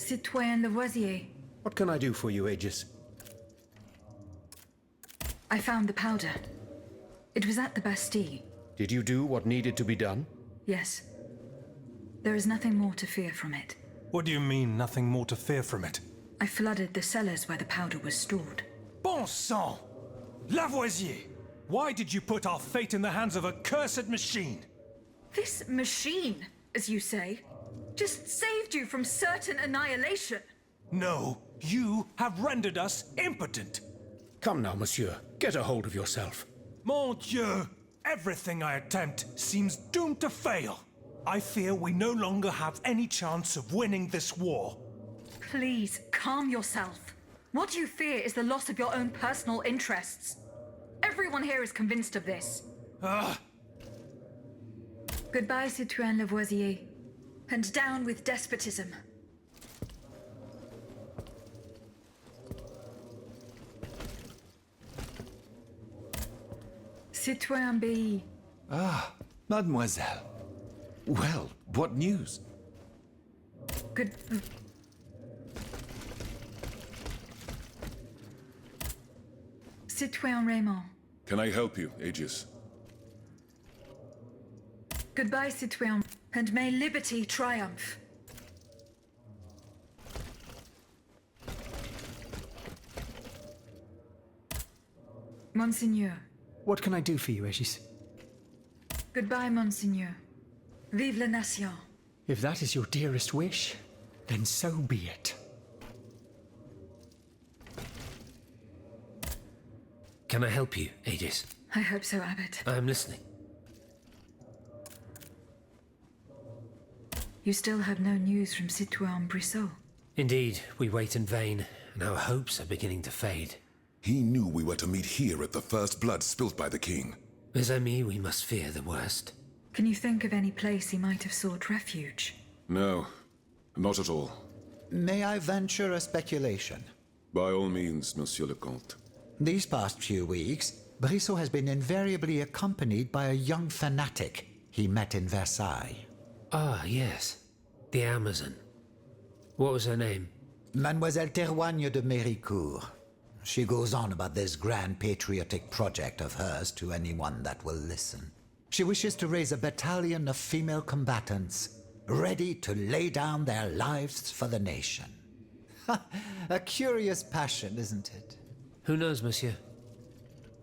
Citoyen Lavoisier. What can I do for you, Aegis? I found the powder. It was at the Bastille. Did you do what needed to be done? Yes. There is nothing more to fear from it. What do you mean, nothing more to fear from it? I flooded the cellars where the powder was stored. Bon sang! Lavoisier! Why did you put our fate in the hands of a cursed machine? This machine, as you say, just saved you from certain annihilation. No, you have rendered us impotent. Come now, monsieur. Get a hold of yourself. Mon Dieu! Everything I attempt seems doomed to fail. I fear we no longer have any chance of winning this war. Please, calm yourself. What you fear is the loss of your own personal interests. Everyone here is convinced of this. Goodbye, Citoyen Lavoisier. And down with despotism. Citoyen Bay. Ah, mademoiselle. Well, what news? Good... Citoyen Raymond. Can I help you, Aegis? Goodbye, Citoyen, and may liberty triumph. Monseigneur. What can I do for you, Aegis? Goodbye, Monseigneur. Vive la nation. If that is your dearest wish, then so be it. Can I help you, Aegis? I hope so, Abbot. I am listening. You still have no news from Citoyen Brissot? Indeed, we wait in vain, and our hopes are beginning to fade. He knew we were to meet here at the first blood spilt by the king. Mes amis, we must fear the worst. Can you think of any place he might have sought refuge? No, not at all. May I venture a speculation? By all means, Monsieur le Comte. These past few weeks, Brissot has been invariably accompanied by a young fanatic he met in Versailles. Ah, yes. The Amazon. What was her name? Mademoiselle Théroigne de Méricourt. She goes on about this grand patriotic project of hers to anyone that will listen. She wishes to raise a battalion of female combatants, ready to lay down their lives for the nation. A curious passion, isn't it? Who knows, monsieur?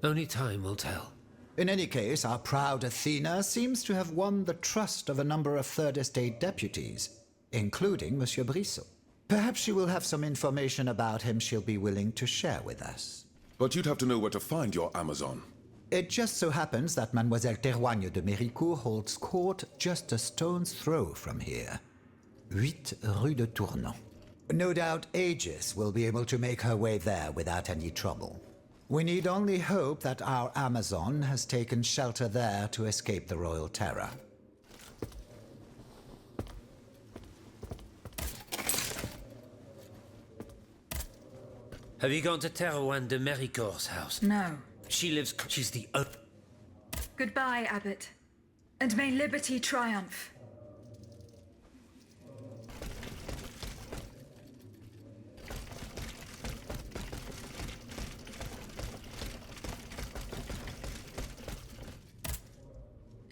Only time will tell. In any case, our proud Athena seems to have won the trust of a number of Third Estate deputies, including Monsieur Brissot. Perhaps she will have some information about him she'll be willing to share with us. But you'd have to know where to find your Amazon. It just so happens that Mademoiselle Théroigne de Méricourt holds court just a stone's throw from here. 8 Rue de Tournon. No doubt Aegis will be able to make her way there without any trouble. We need only hope that our Amazon has taken shelter there to escape the royal terror. Have you gone to Théroigne de Méricourt's house? No. She's the... Goodbye, Abbot. And may liberty triumph.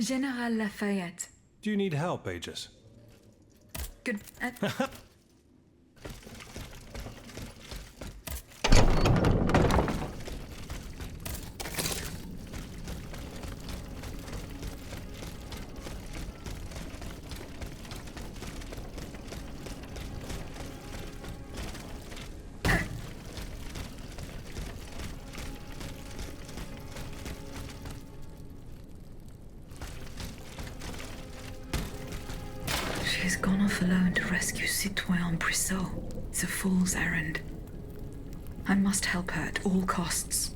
General Lafayette. Do you need help, Aegis? Good... She's gone off alone to rescue Citoyen Brissot. It's a fool's errand. I must help her at all costs.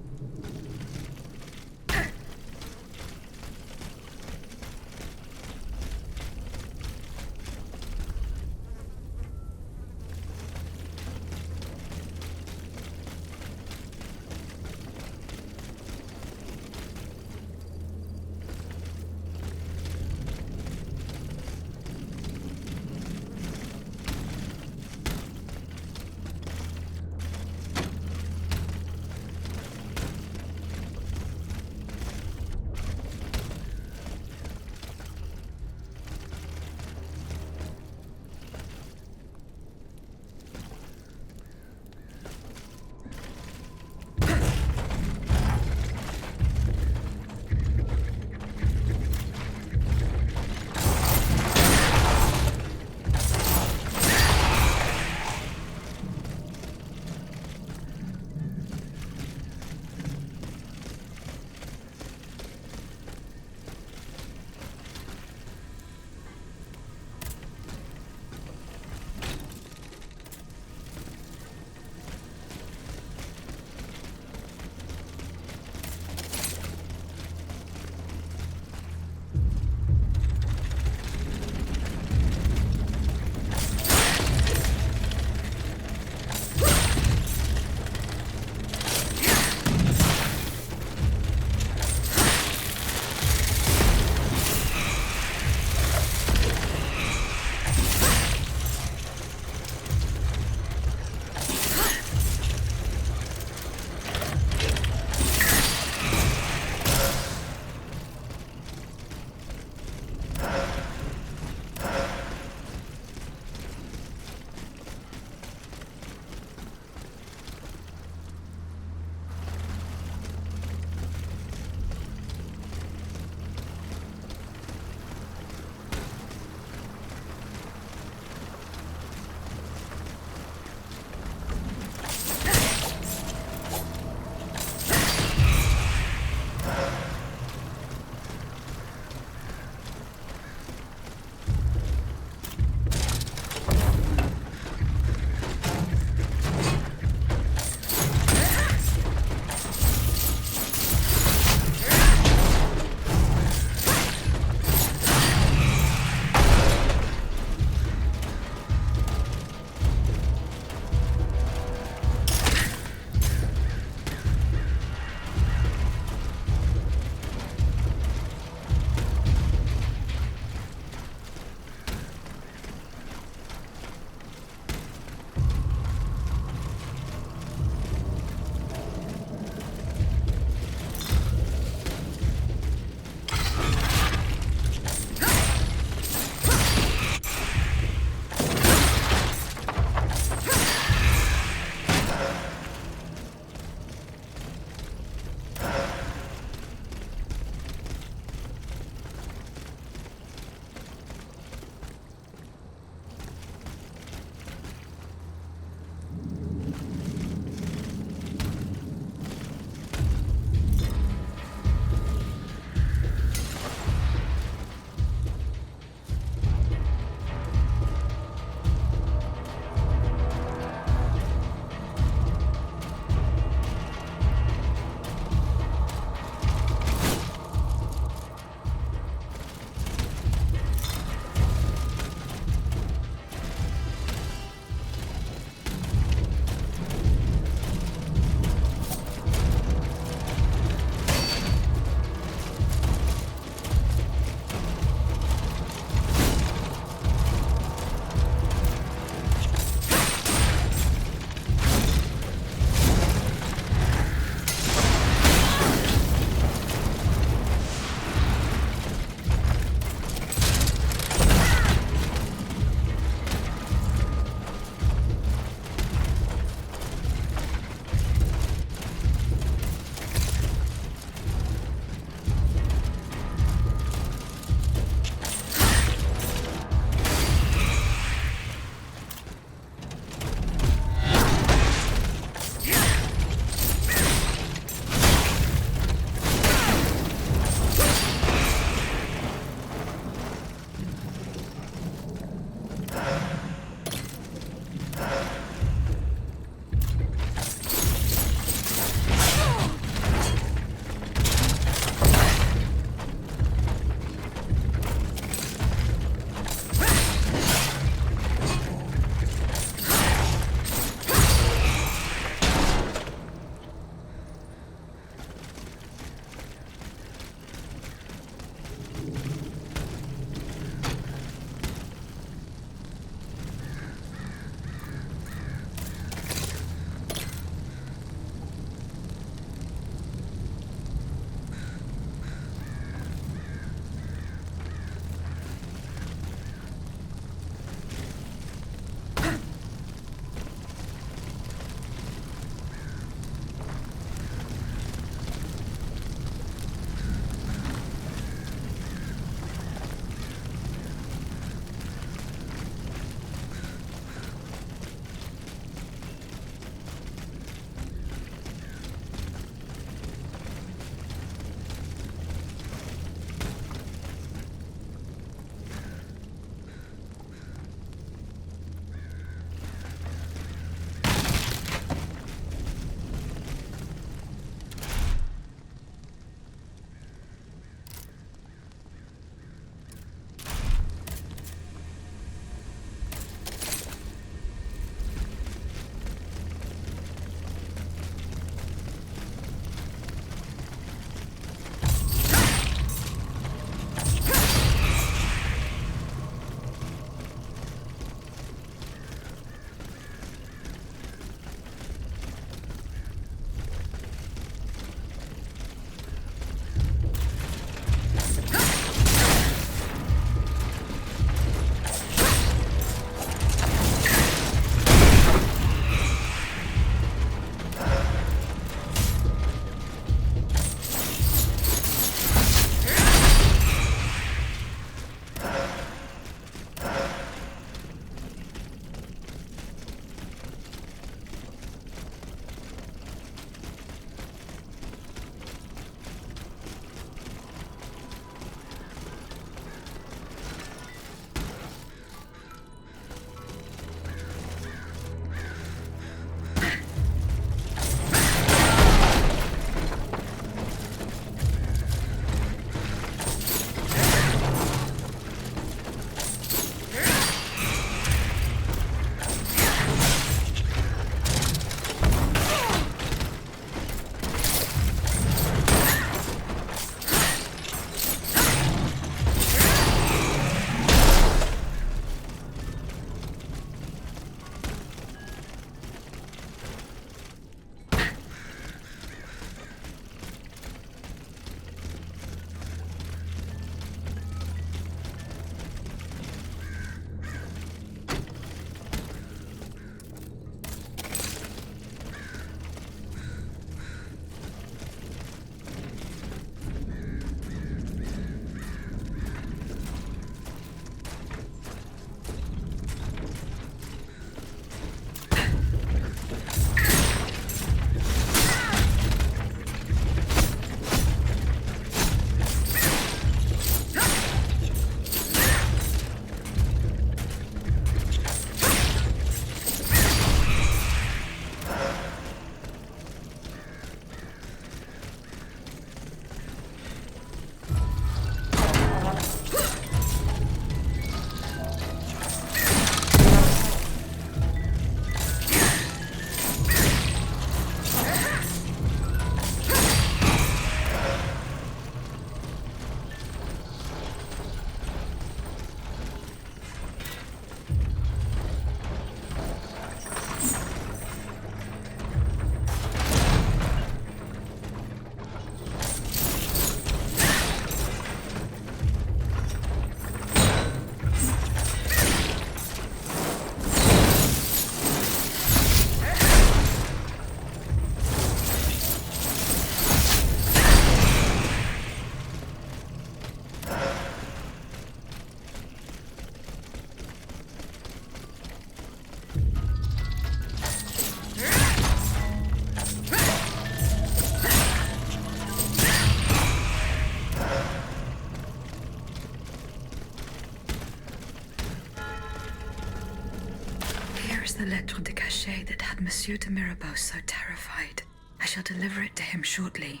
lettre de cachet that had Monsieur de Mirabeau so terrified. I shall deliver it to him shortly.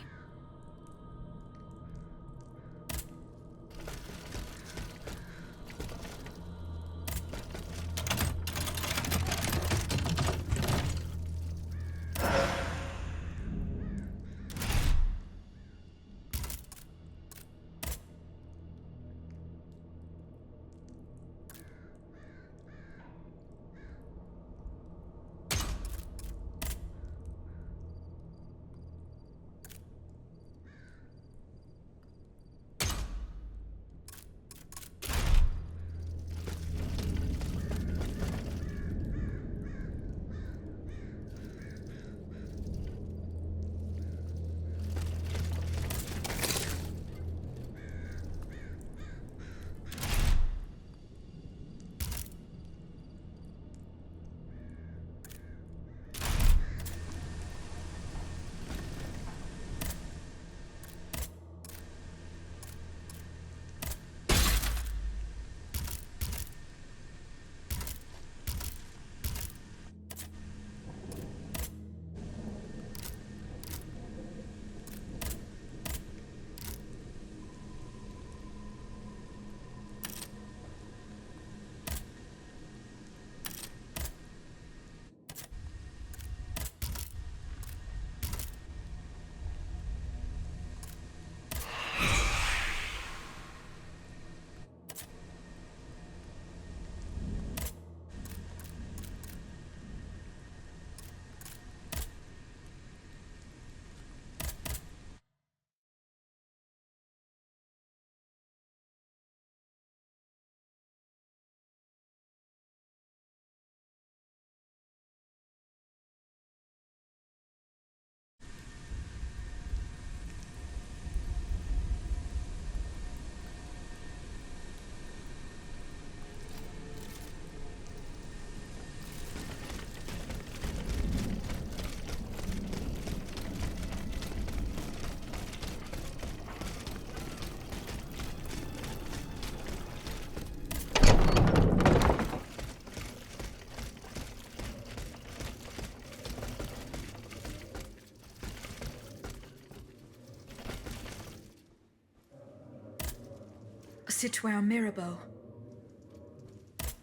Citoyen Mirabeau.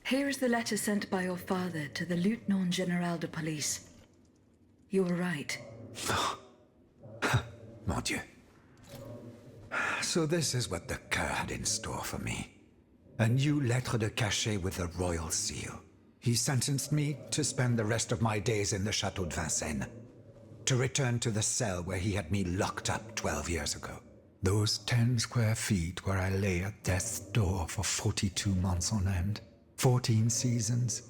Here is the letter sent by your father to the Lieutenant General de Police. You were right. Mon Dieu. So this is what the Coeur had in store for me. A new lettre de cachet with the royal seal. He sentenced me to spend the rest of my days in the Chateau de Vincennes. To return to the cell where he had me locked up 12 years ago. Those 10 square feet where I lay at death's door for 42 months on end. 14 seasons,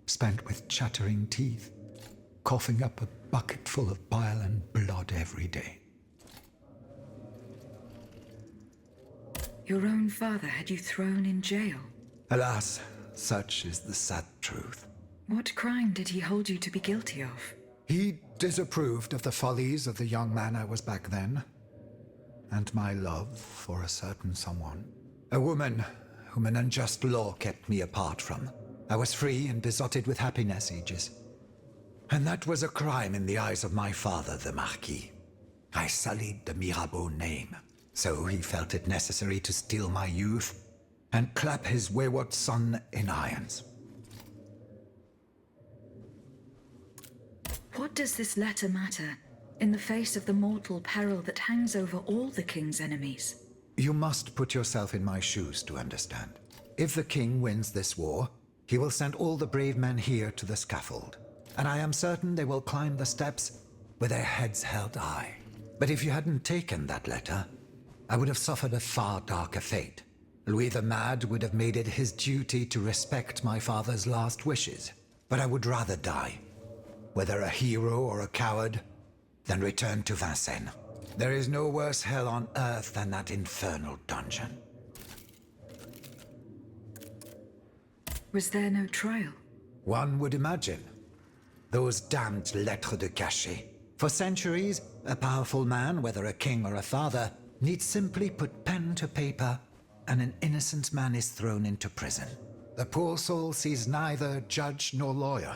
spent with chattering teeth, coughing up a bucket full of bile and blood every day. Your own father had you thrown in jail. Alas, such is the sad truth. What crime did he hold you to be guilty of? He disapproved of the follies of the young man I was back then, and my love for a certain someone. A woman whom an unjust law kept me apart from. I was free and besotted with happiness, Aegis. And that was a crime in the eyes of my father, the Marquis. I sullied the Mirabeau name, so he felt it necessary to steal my youth and clap his wayward son in irons. What does this letter matter, in the face of the mortal peril that hangs over all the king's enemies? You must put yourself in my shoes to understand. If the king wins this war, he will send all the brave men here to the scaffold. And I am certain they will climb the steps with their heads held high. But if you hadn't taken that letter, I would have suffered a far darker fate. Louis the Mad would have made it his duty to respect my father's last wishes. But I would rather die, whether a hero or a coward, than return to Vincennes. There is no worse hell on earth than that infernal dungeon. Was there no trial? One would imagine. Those damned lettres de cachet. For centuries, a powerful man, whether a king or a father, needs simply put pen to paper, and an innocent man is thrown into prison. The poor soul sees neither judge nor lawyer.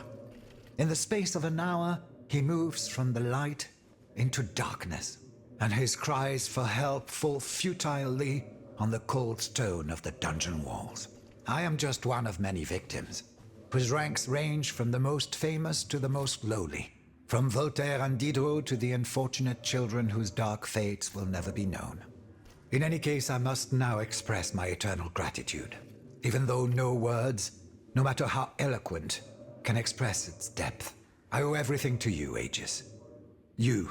In the space of an hour, he moves from the light into darkness, and his cries for help fall futilely on the cold stone of the dungeon walls. I am just one of many victims, whose ranks range from the most famous to the most lowly, from Voltaire and Diderot to the unfortunate children whose dark fates will never be known. In any case, I must now express my eternal gratitude, even though no words, no matter how eloquent, can express its depth. I owe everything to you, Aegis. You,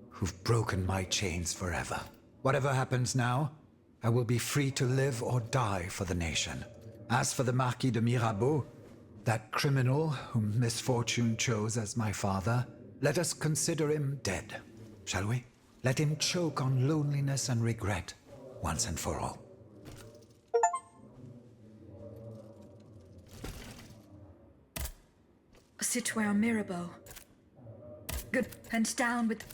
who've broken my chains forever. Whatever happens now, I will be free to live or die for the nation. As for the Marquis de Mirabeau, that criminal whom misfortune chose as my father, let us consider him dead, shall we? Let him choke on loneliness and regret, once and for all. Citoyen Mirabeau. Good, and down with...